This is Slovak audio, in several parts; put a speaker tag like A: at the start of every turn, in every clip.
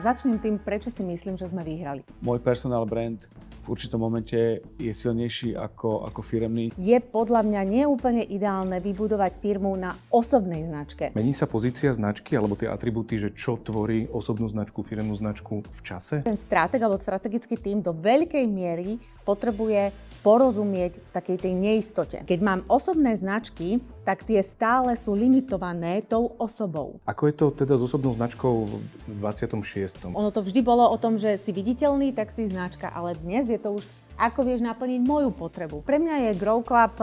A: začnem tým, prečo si myslím, že sme vyhrali.
B: Môj personal brand v určitom momente je silnejší ako firemný.
A: Je podľa mňa neúplne ideálne vybudovať firmu na osobnej značke.
C: Mení sa pozícia značky alebo tie atribúty, že čo tvorí osobnú značku, firemnú značku v čase?
A: Ten stratég alebo strategický tím do veľkej miery potrebuje porozumieť takej tej neistote. Keď mám osobné značky, tak tie stále sú limitované tou osobou.
C: Ako je to teda s osobnou značkou v 26.
A: Ono to vždy bolo o tom, že si viditeľný, tak si značka, ale dnes je to už, ako vieš naplniť moju potrebu. Pre mňa je Grow Club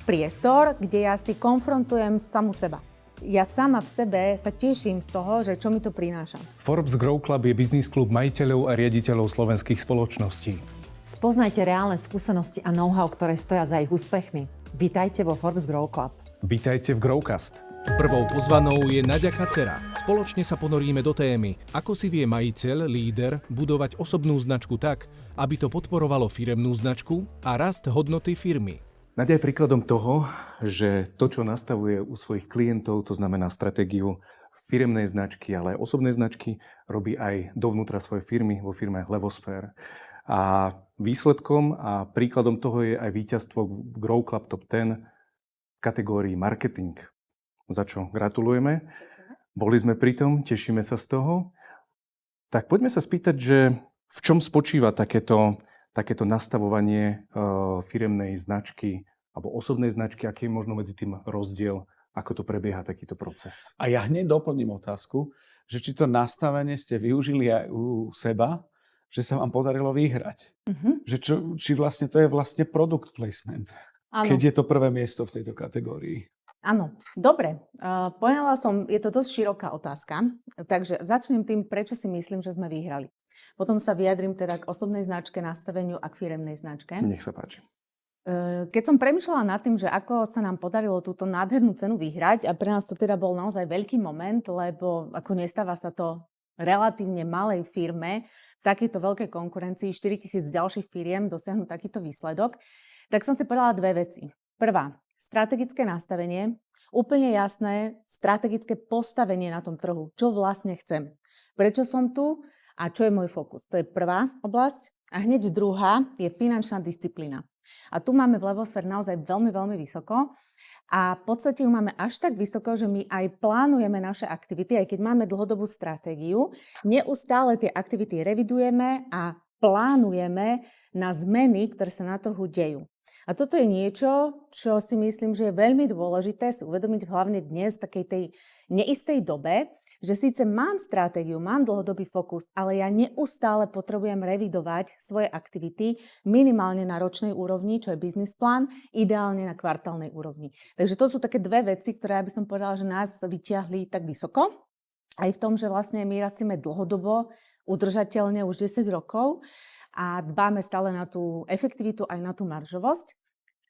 A: priestor, kde ja si konfrontujem samu seba. Ja sama v sebe sa teším z toho, že čo mi to prináša.
D: Forbes Grow Club je biznis klub majiteľov a riaditeľov slovenských spoločností.
E: Spoznajte reálne skúsenosti a know-how, ktoré stoja za ich úspechmi. Vítajte vo Forbes Grow Club.
D: Vítajte v Growcast.
F: Prvou pozvanou je Naďa Kacera. Spoločne sa ponoríme do témy, ako si vie majiteľ, líder budovať osobnú značku tak, aby to podporovalo firemnú značku a rast hodnoty firmy.
C: Naďa je príkladom toho, že to, čo nastavuje u svojich klientov, to znamená stratégiu firemnej značky, ale aj osobnej značky, robí aj dovnútra svojej firmy, vo firme Levosfér. A výsledkom a príkladom toho je aj víťazstvo v Grow Club Top 10 v kategórii marketing, za čo gratulujeme. Boli sme pri tom, tešíme sa z toho. Tak poďme sa spýtať, že v čom spočíva takéto nastavovanie firemnej značky alebo osobnej značky, aký je možno medzi tým rozdiel, ako to prebieha takýto proces.
B: A ja hneď doplním otázku, že či to nastavenie ste využili aj u seba, že sa vám podarilo vyhrať. Že či vlastne to je vlastne product placement.
A: Áno.
B: Keď je to prvé miesto v tejto kategórii.
A: Áno, dobre. Poňala som, je to dosť široká otázka, takže začnem tým, prečo si myslím, že sme vyhrali. Potom sa vyjadrím teda k osobnej značke, nastaveniu a k firemnej značke.
C: Nech sa páči.
A: Keď som premýšľala nad tým, že ako sa nám podarilo túto nádhernú cenu vyhrať, a pre nás to teda bol naozaj veľký moment, lebo ako nestáva sa to relatívne malej firme v takejto veľkej konkurencii, 4 000 ďalších firiem dosiahnuť takýto výsledok, tak som si povedala dve veci. Prvá, strategické nastavenie, úplne jasné strategické postavenie na tom trhu. Čo vlastne chcem? Prečo som tu a čo je môj fokus? To je prvá oblasť. A hneď druhá je finančná disciplína. A tu máme v Levosfér naozaj veľmi, veľmi vysoko. A v podstate ju máme až tak vysoko, že my aj plánujeme naše aktivity, aj keď máme dlhodobú stratégiu. Neustále tie aktivity revidujeme a plánujeme na zmeny, ktoré sa na trhu dejú. A toto je niečo, čo si myslím, že je veľmi dôležité si uvedomiť hlavne dnes v takej tej neistej dobe, že síce mám stratégiu, mám dlhodobý fokus, ale ja neustále potrebujem revidovať svoje aktivity minimálne na ročnej úrovni, čo je business plán, ideálne na kvartálnej úrovni. Takže to sú také dve veci, ktoré ja by som povedala, že nás vyťahli tak vysoko. Aj v tom, že vlastne my rastieme dlhodobo, udržateľne už 10 rokov a dbáme stále na tú efektivitu aj na tú maržovosť.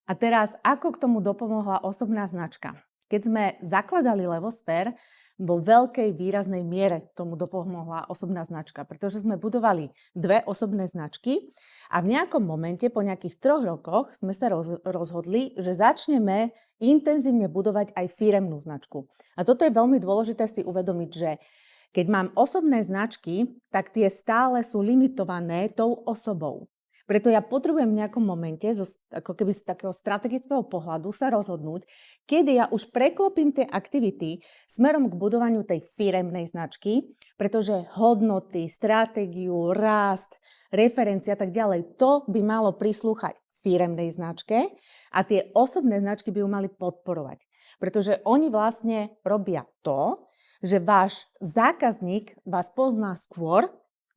A: A teraz, ako k tomu dopomohla osobná značka? Keď sme zakladali Levosfér, vo veľkej výraznej miere tomu dopomohla osobná značka, pretože sme budovali dve osobné značky a v nejakom momente, po nejakých 3 rokoch, sme sa rozhodli, že začneme intenzívne budovať aj firemnú značku. A toto je veľmi dôležité si uvedomiť, že keď mám osobné značky, tak tie stále sú limitované tou osobou. Preto ja potrebujem v nejakom momente, ako keby z takého strategického pohľadu sa rozhodnúť, kedy ja už preklopím tie aktivity smerom k budovaniu tej firemnej značky, pretože hodnoty, stratégiu, rast, referencia a tak ďalej, to by malo prislúchať firemnej značke a tie osobné značky by ju mali podporovať. Pretože oni vlastne robia to, že váš zákazník vás pozná skôr,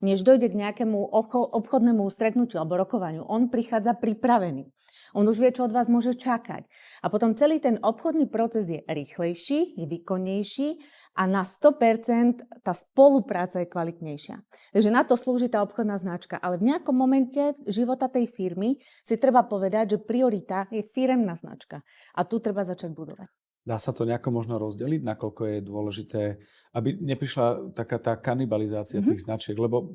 A: než dojde k nejakému obchodnému stretnutiu alebo rokovaniu. On prichádza pripravený. On už vie, čo od vás môže čakať. A potom celý ten obchodný proces je rýchlejší, je výkonnejší a na 100% tá spolupráca je kvalitnejšia. Takže na to slúži tá obchodná značka. Ale v nejakom momente života tej firmy si treba povedať, že priorita je firemná značka. A tu treba začať budovať.
B: Dá sa to nejako možno rozdeliť, nakoľko je dôležité, aby neprišla taká tá kanibalizácia tých značiek, lebo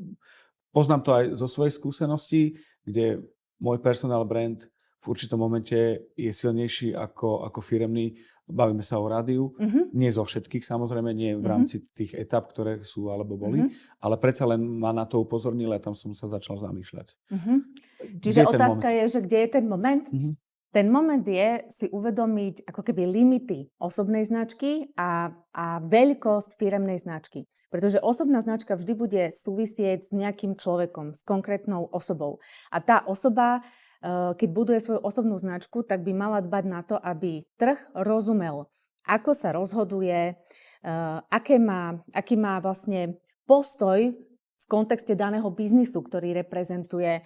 B: poznám to aj zo svojej skúseností, kde môj personal brand v určitom momente je silnejší ako firemný. bavíme sa o rádiu, nie zo všetkých samozrejme, nie v rámci tých etap, ktoré sú alebo boli, ale predsa len ma na to upozornili a tam som sa začal zamýšľať.
A: Čiže otázka je, že kde je ten moment? Ten moment je si uvedomiť ako keby limity osobnej značky a veľkosť firemnej značky. Pretože osobná značka vždy bude súvisieť s nejakým človekom, s konkrétnou osobou. A tá osoba, keď buduje svoju osobnú značku, tak by mala dbať na to, aby trh rozumel, ako sa rozhoduje, aký má vlastne postoj v kontexte daného biznisu, ktorý reprezentuje,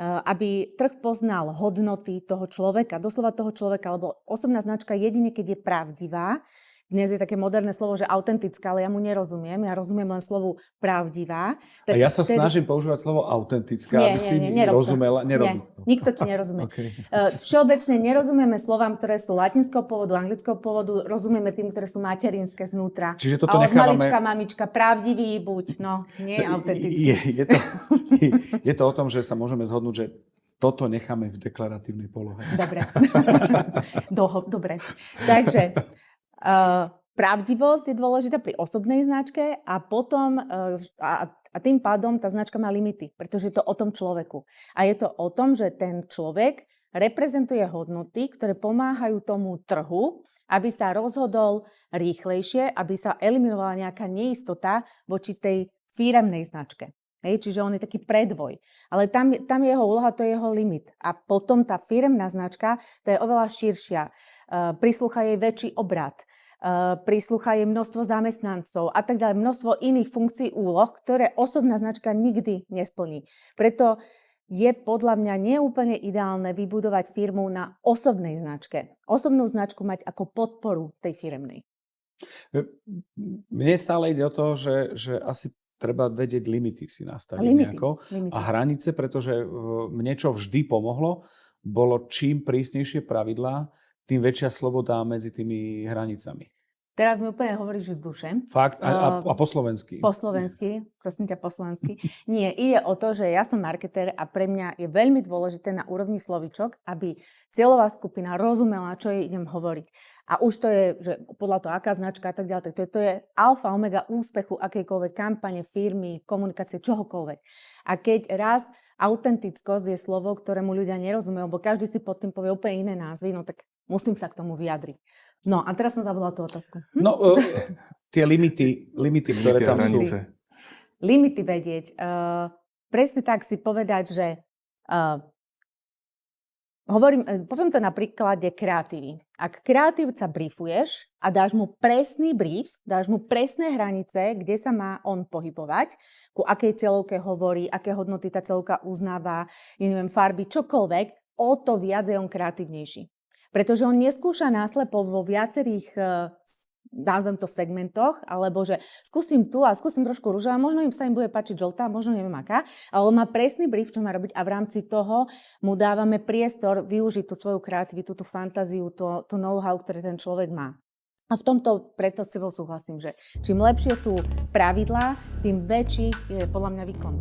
A: aby trh poznal hodnoty toho človeka, doslova toho človeka, lebo osobná značka jedine, keď je pravdivá. Dnes je také moderné slovo, že autentická, ale ja mu nerozumiem. Ja rozumiem len slovu pravdivá.
B: Tak a ja sa snažím používať slovo autentická, aby si rozumela.
A: Nie, nikto ti nerozumie. Okay. Všeobecne nerozumieme slovám, ktoré sú latinského pôvodu, anglického pôvodu, rozumieme tým, ktoré sú materinské znútra.
B: Čiže toto
A: a od
B: nechávame...
A: malička, mamička, pravdivý buď, nie autentický.
B: Je to o tom, že sa môžeme zhodnúť, že toto necháme v deklaratívnej polohe.
A: Dobre. Dobre. Takže... pravdivosť je dôležitá pri osobnej značke a potom a tým pádom tá značka má limity, pretože je to o tom človeku. A je to o tom, že ten človek reprezentuje hodnoty, ktoré pomáhajú tomu trhu, aby sa rozhodol rýchlejšie, aby sa eliminovala nejaká neistota voči tej firemnej značke. Čiže on je taký predvoj. Ale tam je jeho úloha, to je jeho limit. A potom tá firemná značka, to je oveľa širšia. Prislúcha jej väčší obrat, prislúcha jej množstvo zamestnancov a tak ďalej, množstvo iných funkcií, úloh, ktoré osobná značka nikdy nesplní. Preto je podľa mňa neúplne ideálne vybudovať firmu na osobnej značke. Osobnú značku mať ako podporu tej firemnej.
B: Mne stále ide o to, že asi treba vedieť limity si nastaviť nejako a hranice, pretože mne čo vždy pomohlo, bolo čím prísnejšie pravidlá, tým väčšia sloboda medzi tými hranicami.
A: Teraz mi úplne hovoríš z duše.
B: Fakt? A po slovensky?
A: Po slovensky, prosím ťa po slovensky. Nie, ide o to, že ja som marketér a pre mňa je veľmi dôležité na úrovni slovíčok, aby cieľová skupina rozumela, čo jej idem hovoriť. A už to je, že podľa toho, aká značka a tak ďalej, to je alfa, omega úspechu akejkoľvek kampane, firmy, komunikácie, čohokoľvek. A keď raz autentickosť je slovo, ktorému ľudia nerozumejú, lebo každý si pod tým povie úplne iné názvy, no tak musím sa k tomu vyjadriť. No a teraz som zabudla tú otázku.
B: No, tie limity, ktoré tam sú.
A: Limity vedieť. Presne tak si povedať, že poviem to na príklade kreatívy. Ak kreatívca briefuješ a dáš mu presný brief, dáš mu presné hranice, kde sa má on pohybovať, ku akej cieľovke hovorí, aké hodnoty tá cieľovka uznáva, farby, čokoľvek, o to viac je on kreatívnejší. Pretože on neskúša náslepo vo viacerých, nazvem to segmentoch, alebo že skúsim tu a skúsim trošku rúžová, možno sa im bude páčiť žltá, možno neviem aká, ale on má presný brief, čo má robiť a v rámci toho mu dávame priestor využiť tú svoju kreativitu, tú fantáziu, to know-how, ktoré ten človek má. A v tomto preto s sebou súhlasím, že čím lepšie sú pravidlá, tým väčší je podľa mňa výkon.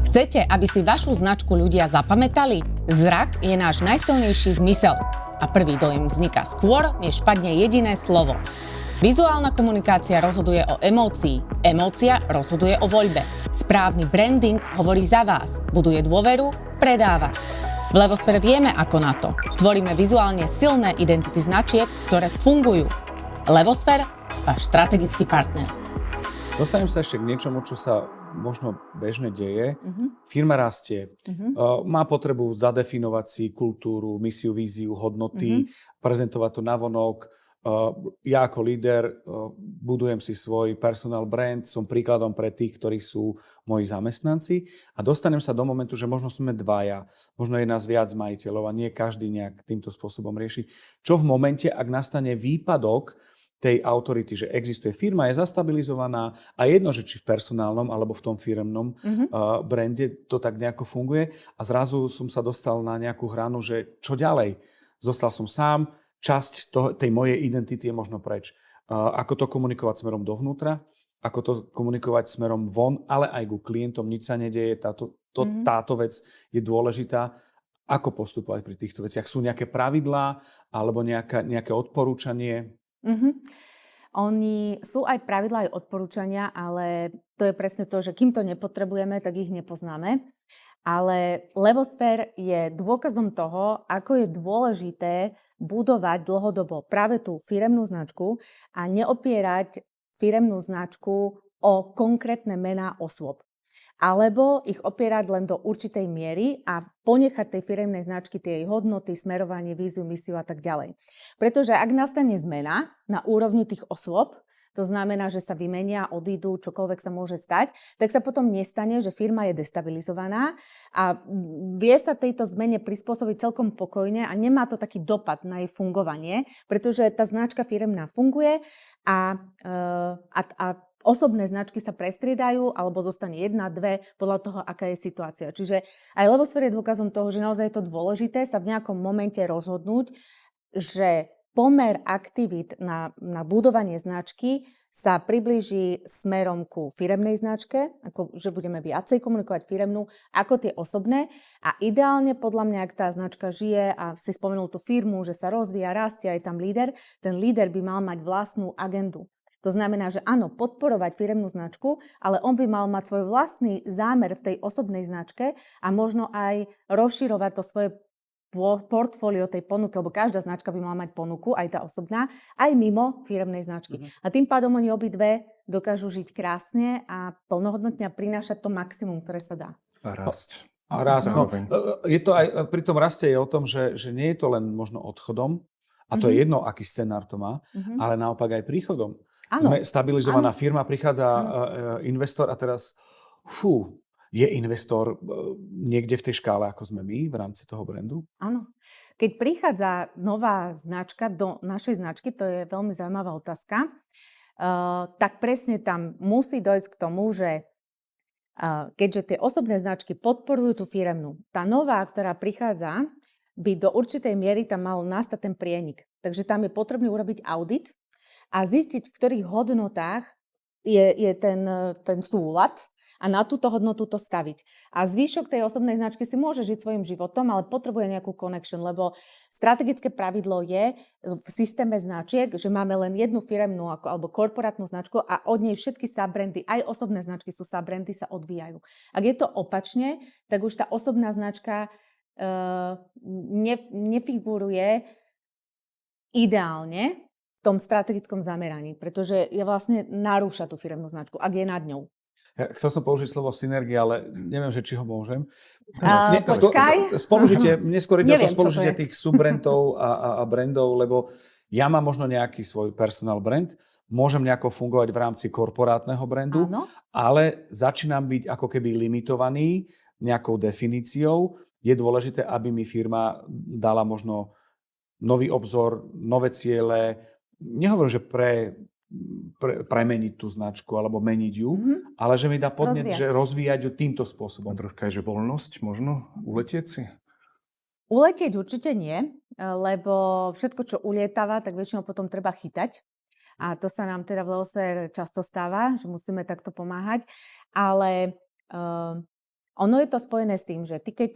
G: Chcete, aby si vašu značku ľudia zapamätali? Zrak je náš najsilnejší zmysel. A prvý dojem vzniká skôr, než padne jediné slovo. Vizuálna komunikácia rozhoduje o emócii, emócia rozhoduje o voľbe. Správny branding hovorí za vás, buduje dôveru, predáva. V Levosfére vieme ako na to. Tvoríme vizuálne silné identity značiek, ktoré fungujú. Levosfér, váš strategický partner.
B: Dostanem sa ešte k niečomu, čo sa možno bežne deje. Firma rastie, má potrebu zadefinovať si kultúru, misiu, víziu, hodnoty, prezentovať to navonok. Ja ako líder budujem si svoj personal brand, som príkladom pre tých, ktorí sú moji zamestnanci a dostanem sa do momentu, že možno sme dvaja, možno je nás viac majiteľov a nie každý nejak týmto spôsobom rieši. Čo v momente, ak nastane výpadok tej autority, že existuje firma, je zastabilizovaná a jedno, že či v personálnom alebo v tom firemnom brande to tak nejako funguje a zrazu som sa dostal na nejakú hranu, že čo ďalej? Zostal som sám, časť tej mojej identity je možno preč. Ako to komunikovať smerom dovnútra, ako to komunikovať smerom von, ale aj ku klientom, nič sa nedeje, táto vec je dôležitá. Ako postupovať pri týchto veciach? Sú nejaké pravidlá alebo nejaké odporúčanie?
A: Oni sú aj pravidlá, aj odporúčania, ale to je presne to, že kým to nepotrebujeme, tak ich nepoznáme. Ale Levosfér je dôkazom toho, ako je dôležité budovať dlhodobo práve tú firemnú značku a neopierať firemnú značku o konkrétne mená osôb. Alebo ich opierať len do určitej miery a ponechať tej firemnej značky tie jej hodnoty, smerovanie, víziu, misiu a tak ďalej. Pretože ak nastane zmena na úrovni tých osôb, to znamená, že sa vymenia, odídu, čokoľvek sa môže stať, tak sa potom nestane, že firma je destabilizovaná a vie sa tejto zmene prispôsobiť celkom pokojne a nemá to taký dopad na jej fungovanie, pretože tá značka firemná funguje a osobné značky sa prestriedajú alebo zostane 1, 2 podľa toho, aká je situácia. Čiže aj Levosfér je dôkazom toho, že naozaj je to dôležité sa v nejakom momente rozhodnúť, že pomer aktivít na budovanie značky sa priblíži smerom ku firemnej značke, ako že budeme viacej komunikovať firemnú ako tie osobné. A ideálne podľa mňa, ak tá značka žije a si spomenul tú firmu, že sa rozvíja, rastie, aj tam líder, ten líder by mal mať vlastnú agendu. To znamená, že áno, podporovať firemnú značku, ale on by mal mať svoj vlastný zámer v tej osobnej značke a možno aj rozširovať to svoje portfólio tej ponuky, lebo každá značka by mala mať ponuku, aj tá osobná, aj mimo firemnej značky. A tým pádom oni obidve dokážu žiť krásne a plnohodnotne a prinášať to maximum, ktoré sa dá.
C: A rásť.
B: A rásť. No, je to aj, pri tom raste je o tom, že nie je to len možno odchodom, a to je jedno, aký scenár to má, ale naopak aj príchodom. Sme stabilizovaná firma, prichádza investor a teraz je investor niekde v tej škále, ako sme my v rámci toho brandu?
A: Áno. Keď prichádza nová značka do našej značky, to je veľmi zaujímavá otázka, tak presne tam musí dojsť k tomu, že keďže tie osobné značky podporujú tú firemnú, tá nová, ktorá prichádza, by do určitej miery tam mal nastať ten prienik. Takže tam je potrebné urobiť audit a zistiť, v ktorých hodnotách je ten súlad a na túto hodnotu to staviť. A zvýšok tej osobnej značky si môže žiť svojim životom, ale potrebuje nejakú connection, lebo strategické pravidlo je v systéme značiek, že máme len jednu firemnú alebo korporátnu značku a od nej všetky subbrandy, aj osobné značky sú subbrandy, sa odvíjajú. Ak je to opačne, tak už tá osobná značka nefiguruje ideálne v tom strategickom zameraní, pretože je vlastne narúša tú firemnú značku, ak je nad ňou.
B: Ja chcel som použiť slovo synergia, ale neviem, že či ho môžem.
A: Počkaj.
B: Spolužitie, neskôr ide o to spolužitie
A: to
B: tých subbrandov a brandov, lebo ja mám možno nejaký svoj personal brand, môžem nejako fungovať v rámci korporátneho brandu, ale začínam byť ako keby limitovaný nejakou definíciou. Je dôležité, aby mi firma dala možno nový obzor, nové ciele. Nehovorím, že premeniť tú značku alebo meniť ju, ale že mi dá podnet, že rozvíjať ju týmto spôsobom.
C: A troška aj, že voľnosť možno? Uletieť si?
A: Uletieť určite nie, lebo všetko, čo ulietava, tak väčšinou potom treba chytať. A to sa nám teda v Levosfér často stáva, že musíme takto pomáhať. Ale ono je to spojené s tým, že ty keď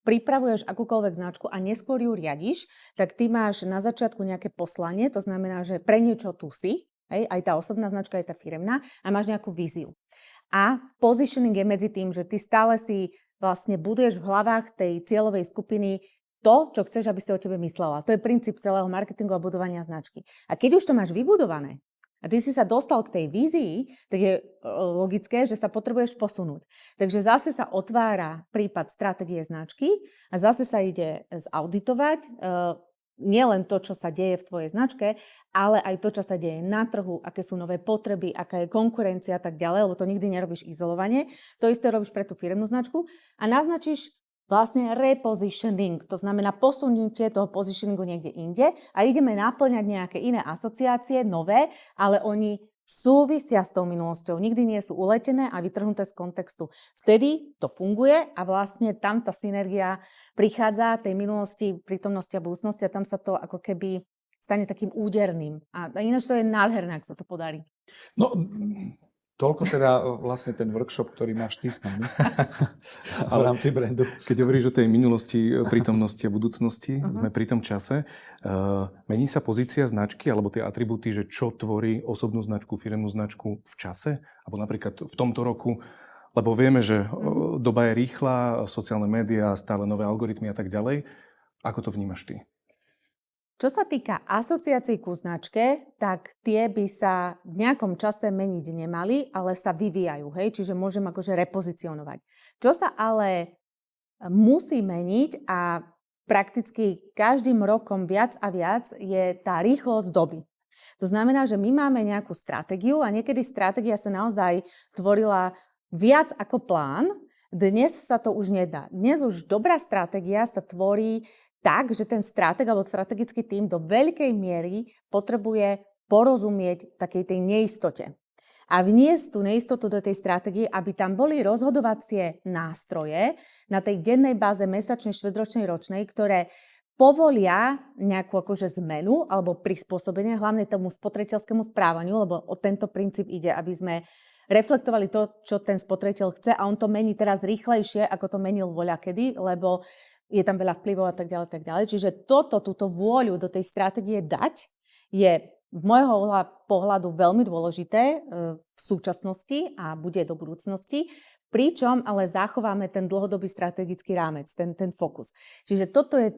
A: pripravuješ akúkoľvek značku a neskôr ju riadiš, tak ty máš na začiatku nejaké poslanie, to znamená, že pre niečo tu si, aj tá osobná značka, aj tá firemná, a máš nejakú víziu. A positioning je medzi tým, že ty stále si vlastne buduješ v hlavách tej cieľovej skupiny to, čo chceš, aby si o tebe myslela. To je princíp celého marketingu a budovania značky. A keď už to máš vybudované, a ty si sa dostal k tej vízii, tak je logické, že sa potrebuješ posunúť. Takže zase sa otvára prípad stratégie značky a zase sa ide zauditovať nielen to, čo sa deje v tvojej značke, ale aj to, čo sa deje na trhu, aké sú nové potreby, aká je konkurencia a tak ďalej, lebo to nikdy nerobíš izolovane. To isté robíš pre tú firemnú značku a naznačíš vlastne repositioning, to znamená posunutie toho positioningu niekde inde a ideme naplňať nejaké iné asociácie, nové, ale oni súvisia s tou minulosťou, nikdy nie sú uletené a vytrhnuté z kontextu. Vtedy to funguje a vlastne tam tá synergia prichádza tej minulosti, prítomnosti a budúcnosti a tam sa to ako keby stane takým úderným. A ináč to je nádherné, ak sa to podarí.
B: No, Toľko teda vlastne ten workshop, ktorý máš ty s nami v rámci brandu.
C: Keď hovoríš o tej minulosti, prítomnosti a budúcnosti, sme pri tom čase. Mení sa pozícia značky alebo tie atribúty, že čo tvorí osobnú značku, firemnú značku v čase? Alebo napríklad v tomto roku, lebo vieme, že doba je rýchla, sociálne médiá, stále nové algoritmy a tak ďalej. Ako to vnímaš ty?
A: Čo sa týka asociácií ku značke, tak tie by sa v nejakom čase meniť nemali, ale sa vyvíjajú, hej? Čiže môžem akože repozicionovať. Čo sa ale musí meniť a prakticky každým rokom viac a viac je tá rýchlosť doby. To znamená, že my máme nejakú stratégiu a niekedy stratégia sa naozaj tvorila viac ako plán. Dnes sa to už nedá. Dnes už dobrá stratégia sa tvorí tak, že ten stratég alebo strategický tím do veľkej miery potrebuje porozumieť takej tej neistote. A vniesť tú neistotu do tej stratégie, aby tam boli rozhodovacie nástroje na tej dennej báze mesačnej, štvrťročnej, ročnej, ktoré povolia nejakú akože zmenu alebo prispôsobenie, hlavne tomu spotrebiteľskému správaniu, lebo o tento princíp ide, aby sme reflektovali to, čo ten spotrebiteľ chce a on to mení teraz rýchlejšie, ako to menil voľakedy, lebo je tam veľa vplyvov a tak ďalej, tak ďalej. Čiže túto vôľu do tej stratégie dať je z môjho pohľadu veľmi dôležité v súčasnosti a bude do budúcnosti, pričom ale zachováme ten dlhodobý strategický rámec, ten fokus. Čiže toto je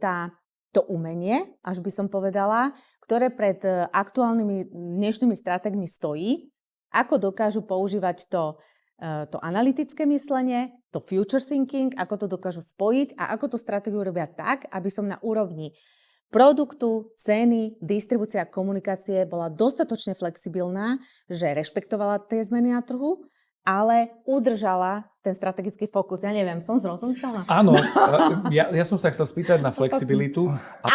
A: to umenie, až by som povedala, ktoré pred aktuálnymi dnešnými stratégmi stojí, ako dokážu používať to analytické myslenie, to future thinking, ako to dokážu spojiť a ako tú stratégiu robia tak, aby som na úrovni produktu, ceny, distribúcia a komunikácie bola dostatočne flexibilná, že rešpektovala tie zmeny na trhu, ale udržala ten strategický fokus. Ja neviem, som zrozumiteľná?
B: Áno, ja som sa chcel spýtať na flexibilitu a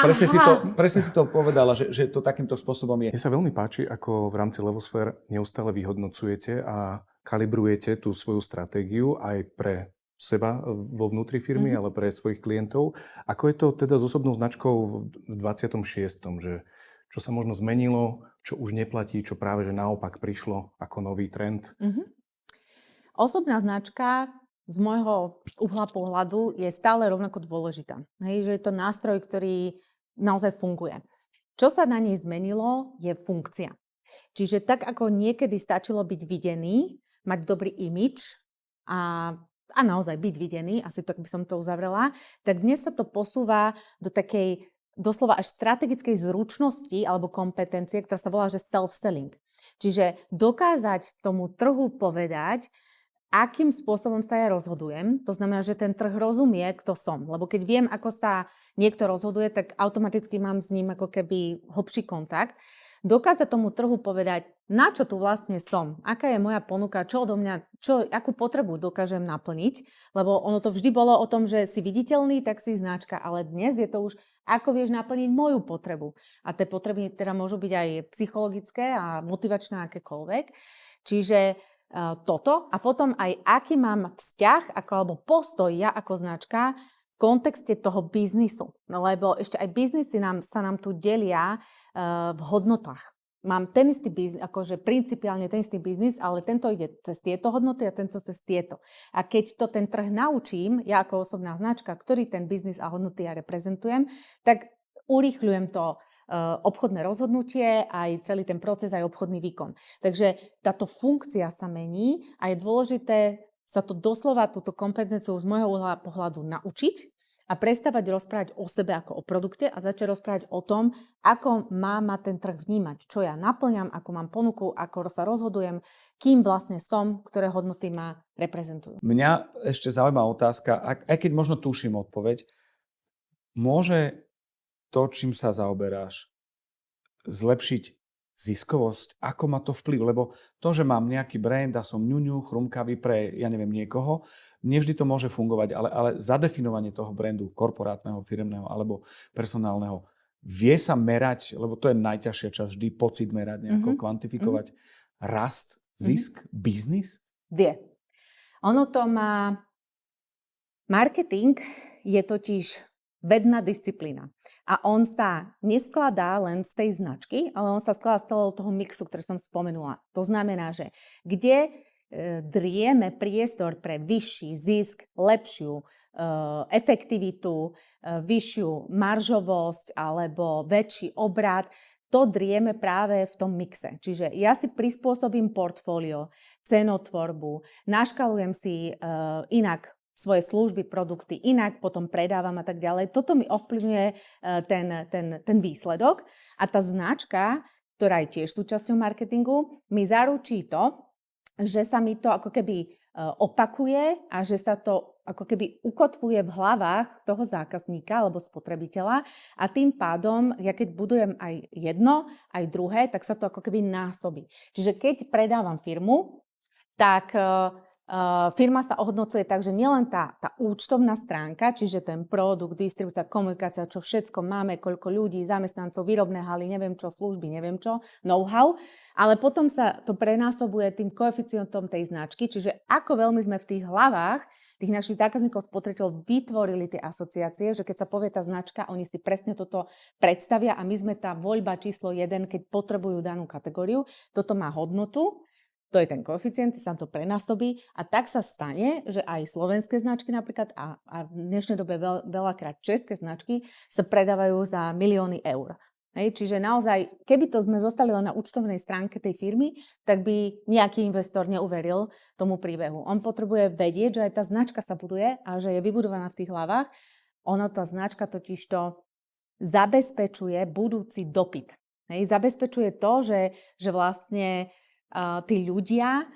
B: presne si to povedala, že to takýmto spôsobom je.
C: Mne sa veľmi páči, ako v rámci Levosfér neustále vyhodnocujete a kalibrujete tú svoju stratégiu aj pre seba vo vnútri firmy, ale pre svojich klientov. Ako je to teda s osobnou značkou v 26. že čo sa možno zmenilo, čo už neplatí, čo práve že naopak prišlo ako nový trend?
A: Osobná značka z môjho uhla pohľadu je stále rovnako dôležitá. Hej, že je to nástroj, ktorý naozaj funguje. Čo sa na nej zmenilo, je funkcia. Čiže tak, ako niekedy stačilo byť videný, mať dobrý imidž a naozaj byť videný, asi tak by som to uzavrela, tak dnes sa to posúva do takej doslova až strategickej zručnosti alebo kompetencie, ktorá sa volá, že self-selling. Čiže dokázať tomu trhu povedať, akým spôsobom sa ja rozhodujem. To znamená, že ten trh rozumie, kto som. Lebo keď viem, ako sa niekto rozhoduje, tak automaticky mám s ním ako keby hlbší kontakt. Dokázať tomu trhu povedať, na čo tu vlastne som, aká je moja ponuka, čo odo mňa, akú potrebu dokážem naplniť, lebo ono to vždy bolo o tom, že si viditeľný, tak si značka, ale dnes je to už, ako vieš naplniť moju potrebu. A tie potreby teda môžu byť aj psychologické a motivačné akékoľvek. Čiže toto a potom aj aký mám vzťah alebo postoj ja ako značka v kontexte toho biznisu. Lebo ešte aj biznisy sa nám tu delia v hodnotách. Mám ten istý biznis, akože principiálne ten istý biznis, ale tento ide cez tieto hodnoty a tento cez tieto. A keď to ten trh naučím, ja ako osobná značka, ktorý ten biznis a hodnoty ja reprezentujem, tak urýchľujem to obchodné rozhodnutie, aj celý ten proces, aj obchodný výkon. Takže táto funkcia sa mení a je dôležité sa to doslova, túto kompetenciu z môjho pohľadu naučiť a prestávať rozprávať o sebe ako o produkte a začať rozprávať o tom, ako má ten trh vnímať, čo ja naplňam, ako mám ponuku, ako sa rozhodujem, kým vlastne som, ktoré hodnoty ma reprezentujú.
B: Mňa ešte zaujímavá otázka, aj keď možno tuším odpoveď, môže to, čím sa zaoberáš, zlepšiť ziskovosť? Ako má to vplyv? Lebo to, že mám nejaký brand a som ňuňu, chrumkavý pre, ja neviem, niekoho, nevždy to môže fungovať, ale zadefinovanie toho brandu korporátneho, firemného alebo personálneho vie sa merať, lebo to je najťažšia časť, vždy pocit merať, nejako kvantifikovať rast, zisk, biznis?
A: Vie. Ono to má... Marketing je totiž vedná disciplína. A on sa neskladá len z tej značky, ale on sa skladá z celého toho mixu, ktorý som spomenula. To znamená, že kde drieme priestor pre vyšší zisk, lepšiu efektivitu, vyššiu maržovosť alebo väčší obrat, to drieme práve v tom mixe. Čiže ja si prispôsobím portfólio, cenotvorbu, naškalujem si inak svoje služby, produkty, inak potom predávam a tak ďalej. Toto mi ovplyvňuje ten výsledok a tá značka, ktorá je tiež súčasťou marketingu, mi zaručí to, že sa mi to ako keby opakuje a že sa to ako keby ukotvuje v hlavách toho zákazníka alebo spotrebiteľa a tým pádom, ja keď budujem aj jedno, aj druhé, tak sa to ako keby násobí. Čiže keď predávam firmu, tak firma sa ohodnocuje tak, že nielen tá účtovná stránka, čiže ten produkt, distribúcia, komunikácia, čo všetko máme, koľko ľudí, zamestnancov, výrobné haly, neviem čo, služby, neviem čo, know-how, ale potom sa to prenásobuje tým koeficientom tej značky, čiže ako veľmi sme v tých hlavách tých našich zákazníkov, spotrebiteľov vytvorili tie asociácie, že keď sa povie tá značka, oni si presne toto predstavia a my sme tá voľba číslo 1, keď potrebujú danú kategóriu, toto má hodnotu. To je ten koeficient, sa to prenásobí a tak sa stane, že aj slovenské značky napríklad a v dnešnej dobe veľakrát české značky sa predávajú za milióny eur. Čiže naozaj, keby to sme zostali len na účtovnej stránke tej firmy, tak by nejaký investor neuveril tomu príbehu. On potrebuje vedieť, že aj tá značka sa buduje a že je vybudovaná v tých hlavách. Tá značka totižto zabezpečuje budúci dopyt. Zabezpečuje to, že vlastne tí ľudia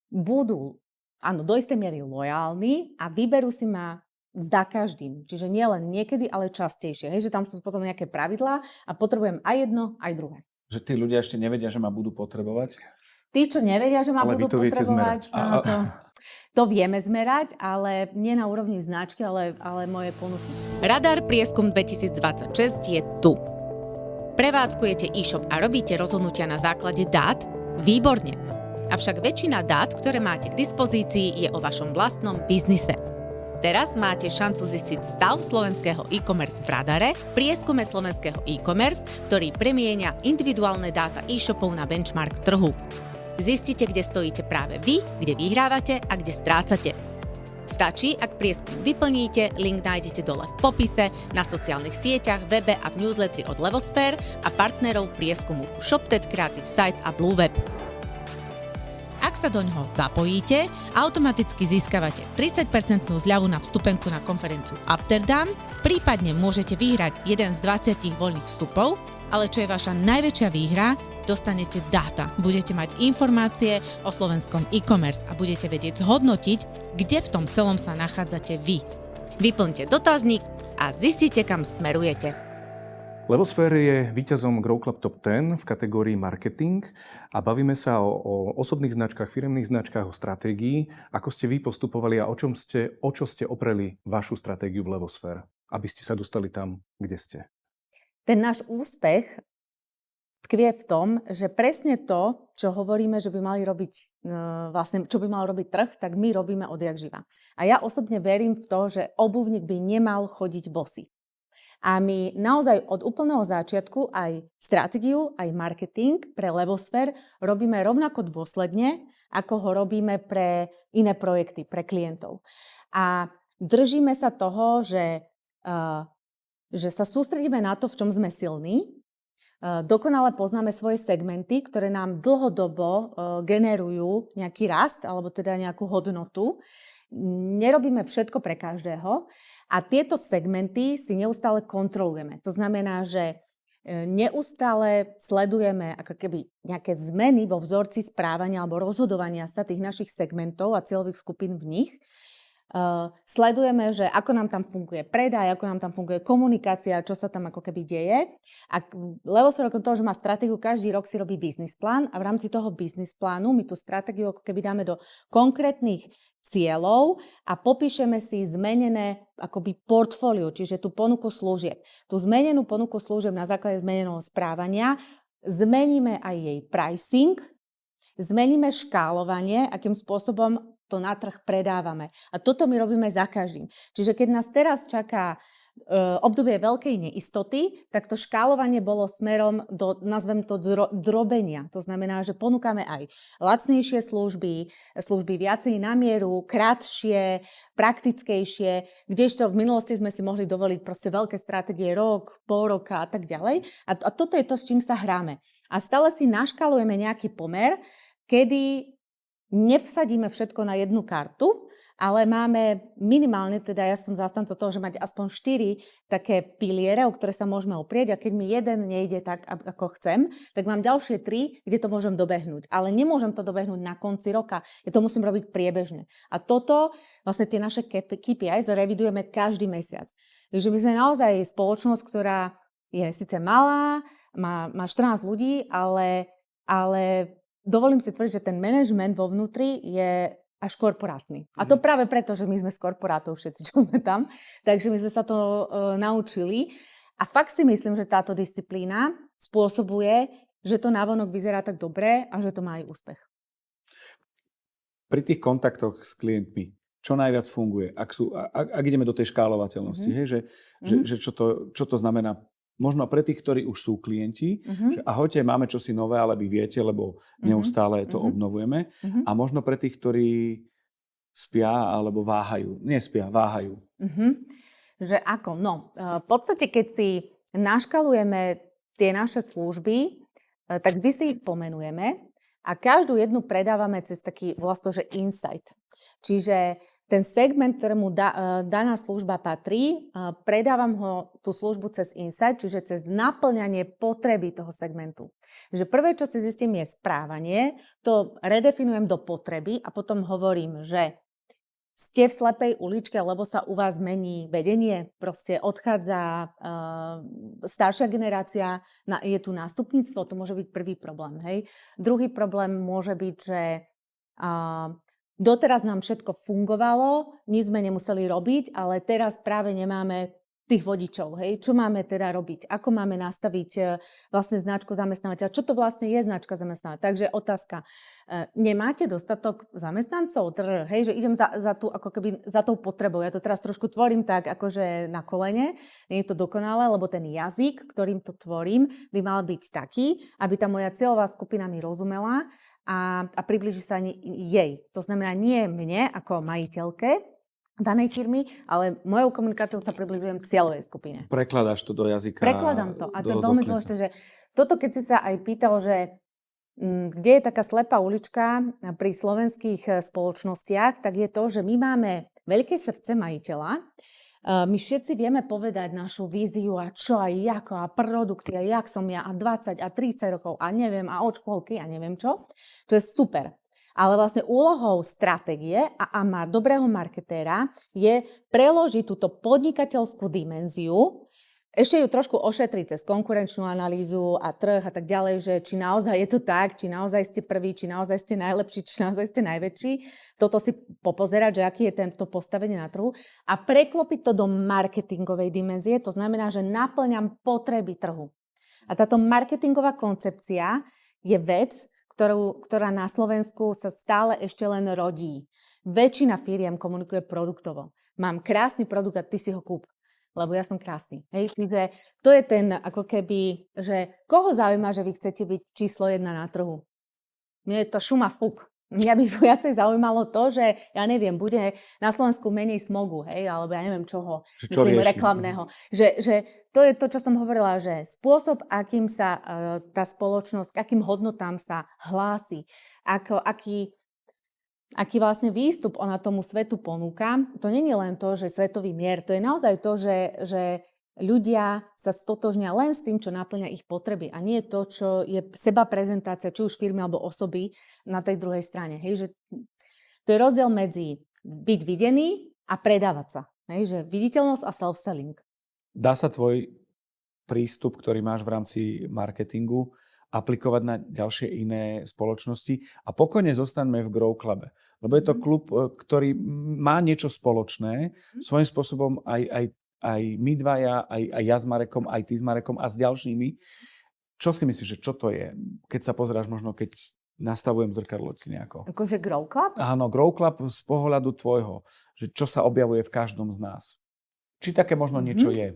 A: budú, do istej miery lojálni a vyberú si ma za každým. Čiže nie len niekedy, ale častejšie. Že tam sú potom nejaké pravidlá a potrebujem aj jedno, aj druhé.
B: Že tí ľudia ešte nevedia, že ma budú potrebovať?
A: Tí, čo nevedia, že ma budú potrebovať, to vieme zmerať, ale nie na úrovni značky, ale moje ponuky.
G: Radar prieskum 2026 je tu. Prevádzkujete e-shop a robíte rozhodnutia na základe dát? Výborne. Avšak väčšina dát, ktoré máte k dispozícii, je o vašom vlastnom biznise. Teraz máte šancu zistiť stav slovenského e-commerce v Radare, prieskume slovenského e-commerce, ktorý premieňa individuálne dáta e-shopov na benchmark trhu. Zistite, kde stojíte práve vy, kde vyhrávate a kde strácate. Stačí, ak prieskum vyplníte, link nájdete dole v popise, na sociálnych sieťach, webe a v newsletteri od Levosphere a partnerov prieskumu ShopTet, Creative Sites a BlueWeb. Ak sa doňho zapojíte, automaticky získavate 30% zľavu na vstupenku na konferenciu Amsterdam, prípadne môžete vyhrať jeden z 20 voľných vstupov, ale čo je vaša najväčšia výhra, dostanete dáta. Budete mať informácie o slovenskom e-commerce a budete vedieť zhodnotiť, kde v tom celom sa nachádzate vy. Vyplňte dotazník a zistite, kam smerujete.
C: Levosphere je víťazom Grow Club Top 10 v kategórii marketing a bavíme sa o osobných značkách, firemných značkách, o stratégii. Ako ste vy postupovali a o čo ste opreli vašu stratégiu v Levosphere, aby ste sa dostali tam, kde ste?
A: Ten náš úspech tkvie v tom, že presne to, čo hovoríme, že by mali robiť, vlastne, čo by mal robiť trh, tak my robíme odjak živa. A ja osobne verím v to, že obuvník by nemal chodiť bosý. A my naozaj od úplného začiatku aj stratégiu, aj marketing pre Levosphere robíme rovnako dôsledne, ako ho robíme pre iné projekty, pre klientov. A držíme sa toho, že sa sústredíme na to, v čom sme silní, dokonale poznáme svoje segmenty, ktoré nám dlhodobo generujú nejaký rast alebo teda nejakú hodnotu. Nerobíme všetko pre každého a tieto segmenty si neustále kontrolujeme. To znamená, že neustále sledujeme ako keby nejaké zmeny vo vzorci správania alebo rozhodovania sa tých našich segmentov a cieľových skupín v nich. Sledujeme, že ako nám tam funguje predaj, ako nám tam funguje komunikácia, čo sa tam ako keby deje. A Levosphere okrem toho, že má stratégiu, každý rok si robí biznis plán a v rámci toho biznis plánu my tú stratégiu ako keby dáme do konkrétnych cieľov a popíšeme si zmenené akoby portfólio, čiže tú ponuku služieb. Tú zmenenú ponuku služieb na základe zmeneného správania zmeníme aj jej pricing, zmeníme škálovanie, akým spôsobom to na trh predávame. A toto my robíme za každým. Čiže keď nás teraz čaká obdobie veľkej neistoty, tak to škálovanie bolo smerom do, nazvem to, drobenia. To znamená, že ponúkame aj lacnejšie služby viacej na mieru, krátšie, praktickejšie, kdežto v minulosti sme si mohli dovoliť proste veľké stratégie rok, pol roka a tak ďalej. A toto je to, s čím sa hráme. A stále si naškalujeme nejaký pomer, kedy nevsadíme všetko na jednu kartu, ale máme minimálne, teda ja som zastanca toho, že mať aspoň 4 také piliere, o ktoré sa môžeme oprieť, a keď mi jeden nejde tak, ako chcem, tak mám ďalšie 3, kde to môžem dobehnúť. Ale nemôžem to dobehnúť na konci roka, ja to musím robiť priebežne. A toto, vlastne tie naše KPIs revidujeme každý mesiac. Takže my sme naozaj spoločnosť, ktorá je síce malá, má 14 ľudí, ale dovolím si tvrdiť, že ten manažment vo vnútri je až korporátny. A to práve preto, že my sme z korporátov všetci, čo sme tam. Takže my sme sa to naučili. A fakt si myslím, že táto disciplína spôsobuje, že to navonok vyzerá tak dobre a že to má aj úspech.
B: Pri tých kontaktoch s klientmi, čo najviac funguje? Ak ideme do tej škálovateľnosti, že čo to znamená? Možno pre tých, ktorí už sú klienti, že ahojte, máme čosi nové, ale vy viete, lebo neustále to obnovujeme. A možno pre tých, ktorí spia alebo váhajú. Nie spia, váhajú.
A: Že ako? No, v podstate, keď si naškalujeme tie naše služby, tak vždy si ich pomenujeme a každú jednu predávame cez taký vlastne, že insight. Čiže ten segment, ktorému daná služba patrí, predávam ho tú službu cez insight, čiže cez naplňanie potreby toho segmentu. Že prvé, čo si zistím, je správanie, to redefinujem do potreby a potom hovorím, že ste v slepej uličke, lebo sa u vás mení vedenie, proste odchádza staršia generácia, je tu nástupníctvo, to môže byť prvý problém. Hej. Druhý problém môže byť, že doteraz nám všetko fungovalo, nič sme nemuseli robiť, ale teraz práve nemáme tých vodičov. Hej? Čo máme teda robiť? Ako máme nastaviť vlastne značku zamestnávateľa? Čo to vlastne je značka zamestnávateľa? Takže otázka. Nemáte dostatok zamestnancov? Hej, že idem za tou potrebou. Ja to teraz trošku tvorím tak, akože na kolene. Nie je to dokonalé, lebo ten jazyk, ktorým to tvorím, by mal byť taký, aby tá moja cieľová skupina mi rozumela a priblíži sa jej. To znamená nie mne ako majiteľke danej firmy, ale mojou komunikáciou sa približujem cieľovej skupine.
B: Prekladáš to do jazyka.
A: Prekladám to. A to je veľmi dôležité, že toto, keď si sa aj pýtal, že kde je taká slepá ulička pri slovenských spoločnostiach, tak je to, že my máme veľké srdce majiteľa. My všetci vieme povedať našu víziu a čo a ako a produkty a jak som ja a 20 a 30 rokov a neviem a od škôlky a neviem čo je super. Ale vlastne úlohou stratégie a dobrého marketéra je preložiť túto podnikateľskú dimenziu, ešte ju trošku ošetriť cez konkurenčnú analýzu a trh a tak ďalej, že či naozaj je to tak, či naozaj ste prví, či naozaj ste najlepší, či naozaj ste najväčší. Toto si popozerať, že aký je tento postavenie na trhu a preklopiť to do marketingovej dimenzie, to znamená, že naplňam potreby trhu. A táto marketingová koncepcia je vec, ktorá na Slovensku sa stále ešte len rodí. Väčšina firiem komunikuje produktovo. Mám krásny produkt a ty si ho kúp, lebo ja som krásny. Hej, čiže to je ten, ako keby, že koho zaujíma, že vy chcete byť číslo 1 na trhu? Mne je to šuma fuk. Mňa by viacej zaujímalo to, že ja neviem, bude na Slovensku menej smogu, hej, alebo ja neviem čoho, myslím, reklamného. Že to je to, čo som hovorila, že spôsob, akým sa tá spoločnosť, akým hodnotám sa hlási, aký vlastne výstup ona tomu svetu ponúka, to nie je len to, že svetový mier, to je naozaj to, že ľudia sa stotožnia len s tým, čo naplňa ich potreby a nie to, čo je seba prezentácia, či už firmy alebo osoby na tej druhej strane. Hej, že to je rozdiel medzi byť videný a predávať sa. Hej, že viditeľnosť a self-selling.
B: Dá sa tvoj prístup, ktorý máš v rámci marketingu, aplikovať na ďalšie iné spoločnosti a pokojne zostaneme v Grow Clube. Lebo je to klub, ktorý má niečo spoločné, svojím spôsobom aj my dvaja, aj ja s Marekom, aj ty s Marekom a s ďalšími. Čo si myslíš, že čo to je? Keď sa pozeráš možno, keď nastavujem zrkadlo ti nejako.
A: Akože Grow Club?
B: Áno, Grow Club z pohľadu tvojho. Že čo sa objavuje v každom z nás. Či také možno niečo je?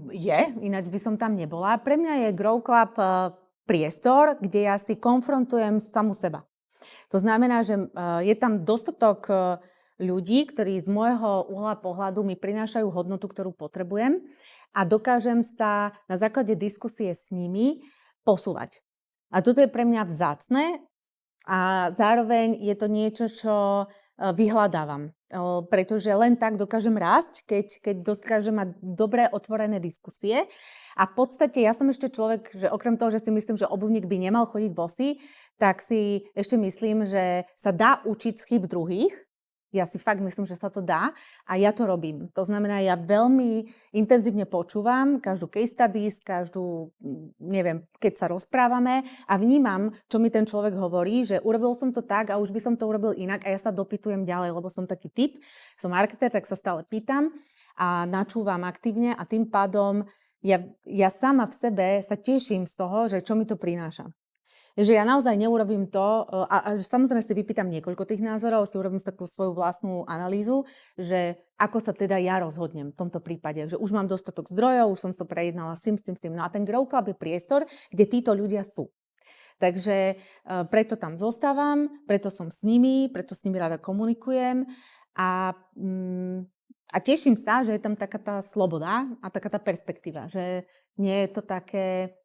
A: Je, ináč by som tam nebola. Pre mňa je Grow Club priestor, kde ja si konfrontujem samu seba. To znamená, že je tam dostatok ľudí, ktorí z môjho uhla pohľadu mi prinášajú hodnotu, ktorú potrebujem a dokážem sa na základe diskusie s nimi posúvať. A toto je pre mňa vzácne a zároveň je to niečo, čo vyhľadávam. Pretože len tak dokážem rásť, keď dokážem mať dobré otvorené diskusie. A v podstate ja som ešte človek, že okrem toho, že si myslím, že obuvník by nemal chodiť bosý, tak si ešte myslím, že sa dá učiť z chýb druhých. Ja si fakt myslím, že sa to dá a ja to robím. To znamená, ja veľmi intenzívne počúvam každú case studies, keď sa rozprávame a vnímam, čo mi ten človek hovorí, že urobil som to tak a už by som to urobil inak a ja sa dopytujem ďalej, lebo som taký typ, som marketer, tak sa stále pýtam a načúvam aktívne a tým pádom ja sama v sebe sa teším z toho, že čo mi to prináša. Že ja naozaj neurobím to, a samozrejme si vypýtam niekoľko tých názorov, si urobím takú svoju vlastnú analýzu, že ako sa teda ja rozhodnem v tomto prípade, že už mám dostatok zdrojov, už som to prejednala s tým. No a ten Grow Club je priestor, kde títo ľudia sú. Takže preto tam zostávam, preto som s nimi, preto s nimi rada komunikujem a teším sa, že je tam taká tá sloboda a taká tá perspektíva, že nie je to také...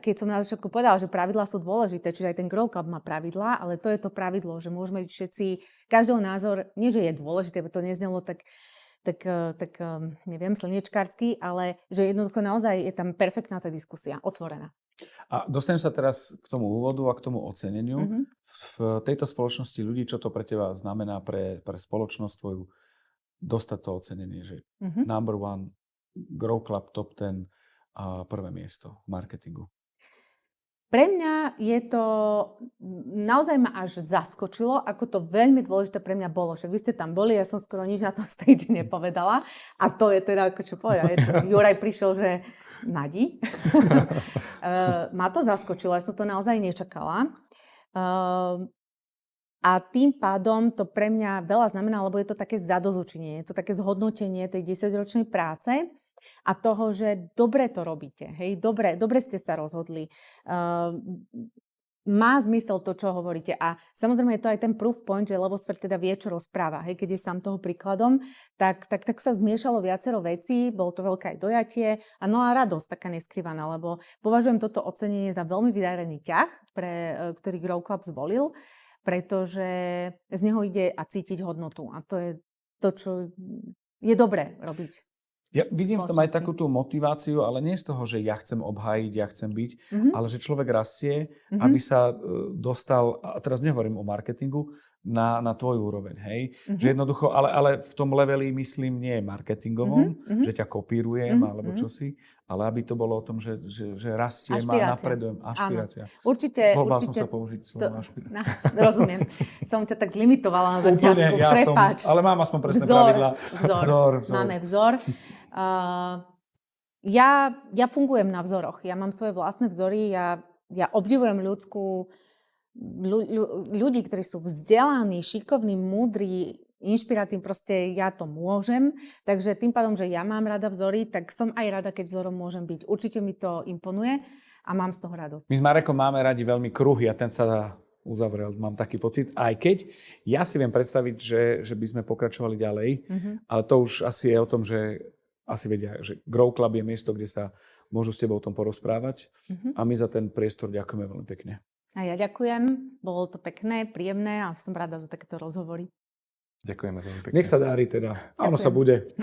A: keď som na začiatku povedala, že pravidlá sú dôležité, čiže aj ten Grow Club má pravidlá, ale to je to pravidlo, že môžeme byť všetci, každého názor, nie že je dôležité, aby to neznelo tak neviem, slniečkársky, ale že jednoducho naozaj je tam perfektná tá diskusia, otvorená.
B: A dostanem sa teraz k tomu úvodu a k tomu oceneniu. V tejto spoločnosti ľudí, čo to pre teba znamená pre spoločnosť tvoju, dostať to ocenenie, že number one, Grow Club top 10, a prvé miesto v marketingu?
A: Pre mňa je to, naozaj ma až zaskočilo, ako to veľmi dôležité pre mňa bolo. Však vy ste tam boli, ja som skoro nič na tom stage nepovedala. A to je teda, ako čo povedal, Juraj prišiel, že Madi. Ma to zaskočilo, ja som to naozaj nečakala. A tým pádom to pre mňa veľa znamená, lebo je to také zadozučinenie, je to také zhodnotenie tej 10-ročnej práce a toho, že dobre to robíte, hej, dobre ste sa rozhodli. Má zmysel to, čo hovoríte. A samozrejme je to aj ten proof point, že Levosfér teda vie, čo rozpráva. Hej, keď je sám toho príkladom, tak sa zmiešalo viacero vecí, bolo to veľké aj dojatie a no a radosť taká neskrývaná, lebo považujem toto ocenenie za veľmi vydarený ťah, ktorý Grow Club zvolil, pretože z neho ide a cítiť hodnotu. A to je to, čo je dobré robiť.
B: Ja vidím v tom aj takú tú motiváciu, ale nie z toho, že ja chcem obhájiť, ja chcem byť, ale že človek rastie, aby sa dostal, a teraz nehovorím o marketingu, na tvoju úroveň, hej? Že jednoducho, ale v tom leveli myslím nie marketingovom, že ťa kopírujem alebo čosi, ale aby to bolo o tom, že rastie, má napredujem. Ašpirácia.
A: Áno. Určite.
B: Som sa použiť slovo ašpirácia.
A: Rozumiem. Som ťa tak zlimitovala na začiatku. Prepáč.
B: Ale mám aspoň presné pravidlá.
A: Vzor. Máme vzor. Ja fungujem na vzoroch. Ja mám svoje vlastné vzory. Ja obdivujem ľudí, ktorí sú vzdelaní, šikovní, múdri, inšpiratívni, proste ja to môžem. Takže tým pádom, že ja mám rada vzory, tak som aj rada, keď vzorom môžem byť. Určite mi to imponuje a mám z toho radosť.
B: My s Marekom máme radi veľmi kruhy a ten sa uzavrel, mám taký pocit. Aj keď ja si viem predstaviť, že by sme pokračovali ďalej, ale to už asi je o tom, že asi vedia, že Grow Club je miesto, kde sa môžu s tebou o tom porozprávať a my za ten priestor ďakujeme veľmi pekne.
A: A ja ďakujem, bolo to pekné, príjemné a som rada za takéto rozhovory.
C: Ďakujeme veľmi pekne.
B: Nech sa darí teda. Áno sa bude.